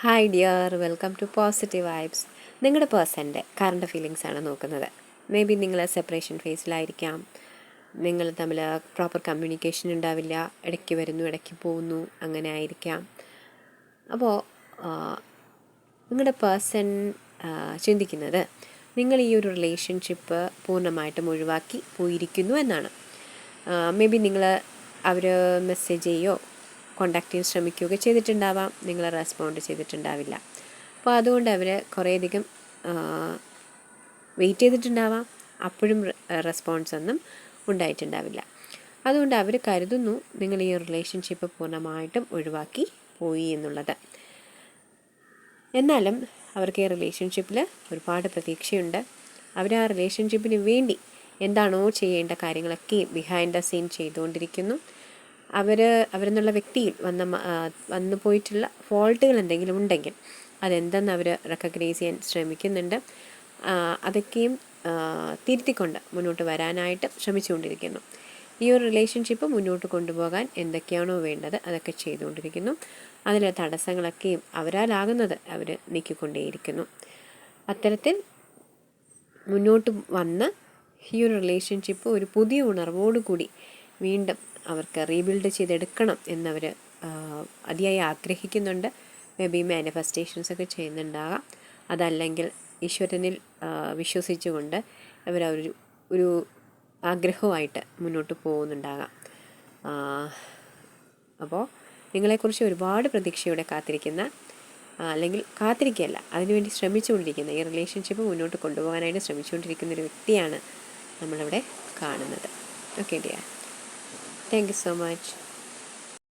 Hi dear, welcome to positive vibes. നിങ്ങളുടെ പേഴ്സൻ്റെ current feelings ആണ് നോക്കുന്നത്. മേ ബി നിങ്ങൾ സെപ്പറേഷൻ ഫേസിലായിരിക്കാം. നിങ്ങൾ തമ്മിൽ പ്രോപ്പർ കമ്മ്യൂണിക്കേഷൻ ഉണ്ടാവില്ല, ഇടയ്ക്ക് വരുന്നു ഇടയ്ക്ക് പോകുന്നു, അങ്ങനെ ആയിരിക്കാം. അപ്പോൾ നിങ്ങളുടെ പേഴ്സൺ ചിന്തിക്കുന്നത് നിങ്ങൾ ഈ ഒരു റിലേഷൻഷിപ്പ് പൂർണ്ണമായിട്ടും ഒഴിവാക്കി പോയിരിക്കുന്നു എന്നാണ്. മേ ബി നിങ്ങൾ അവർ മെസ്സേജ് ചെയ്യോ കോണ്ടാക്ട് ചെയ്യാൻ ശ്രമിക്കുകയൊക്കെ ചെയ്തിട്ടുണ്ടാവാം, നിങ്ങൾ റെസ്പോണ്ട് ചെയ്തിട്ടുണ്ടാവില്ല. അപ്പോൾ അതുകൊണ്ട് അവർ കുറേയധികം വെയിറ്റ് ചെയ്തിട്ടുണ്ടാവാം, അപ്പോഴും റെസ്പോൺസ് ഒന്നും ഉണ്ടായിട്ടുണ്ടാവില്ല. അതുകൊണ്ട് അവർ കരുതുന്നു നിങ്ങൾ ഈ റിലേഷൻഷിപ്പ് പൂർണ്ണമായിട്ടും ഒഴിവാക്കി പോയി എന്നുള്ളത്. എന്നാലും അവർക്ക് ഈ റിലേഷൻഷിപ്പിൽ ഒരുപാട് പ്രതീക്ഷയുണ്ട്. അവർ ആ റിലേഷൻഷിപ്പിന് വേണ്ടി എന്താണോ ചെയ്യേണ്ട കാര്യങ്ങളൊക്കെ ബിഹൈൻഡ് ദ സീൻ ചെയ്തുകൊണ്ടിരിക്കുന്നു. അവരെന്നുള്ള വ്യക്തിയിൽ വന്നു പോയിട്ടുള്ള ഫോൾട്ടുകൾ എന്തെങ്കിലും ഉണ്ടെങ്കിൽ അതെന്തെന്ന് അവർ റെക്കഗ്നൈസ് ചെയ്യാൻ ശ്രമിക്കുന്നുണ്ട്. അതൊക്കെയും തിരുത്തിക്കൊണ്ട് മുന്നോട്ട് വരാനായിട്ട് ശ്രമിച്ചുകൊണ്ടിരിക്കുന്നു. ഈ ഒരു റിലേഷൻഷിപ്പ് മുന്നോട്ട് കൊണ്ടുപോകാൻ എന്തൊക്കെയാണോ വേണ്ടത് അതൊക്കെ ചെയ്തുകൊണ്ടിരിക്കുന്നു. അതിലെ തടസ്സങ്ങളൊക്കെയും അവരാലാകുന്നത് അവർ നീക്കിക്കൊണ്ടേയിരിക്കുന്നു. അത്തരത്തിൽ മുന്നോട്ട് വന്ന് ഈ ഒരു റിലേഷൻഷിപ്പ് ഒരു പുതിയ ഉണർവോടുകൂടി വീണ്ടും അവർക്ക് റീബിൽഡ് ചെയ്തെടുക്കണം എന്നവർ അതിയായി ആഗ്രഹിക്കുന്നുണ്ട്. മേ ബി മാനിഫെസ്റ്റേഷൻസ് ഒക്കെ ചെയ്യുന്നുണ്ടാകാം. അതല്ലെങ്കിൽ ഈശ്വരനിൽ വിശ്വസിച്ചുകൊണ്ട് അവർ ഒരു ആഗ്രഹമായിട്ട് മുന്നോട്ട് പോകുന്നുണ്ടാകാം. അപ്പോൾ നിങ്ങളെക്കുറിച്ച് ഒരുപാട് പ്രതീക്ഷയോടെ കാത്തിരിക്കുന്ന, അല്ലെങ്കിൽ കാത്തിരിക്കുകയല്ല, അതിനുവേണ്ടി ശ്രമിച്ചുകൊണ്ടിരിക്കുന്ന, ഈ റിലേഷൻഷിപ്പ് മുന്നോട്ട് കൊണ്ടുപോകാനായിട്ട് ശ്രമിച്ചുകൊണ്ടിരിക്കുന്ന ഒരു വ്യക്തിയാണ് നമ്മളിവിടെ കാണുന്നത്. Okay dear, thank you so much.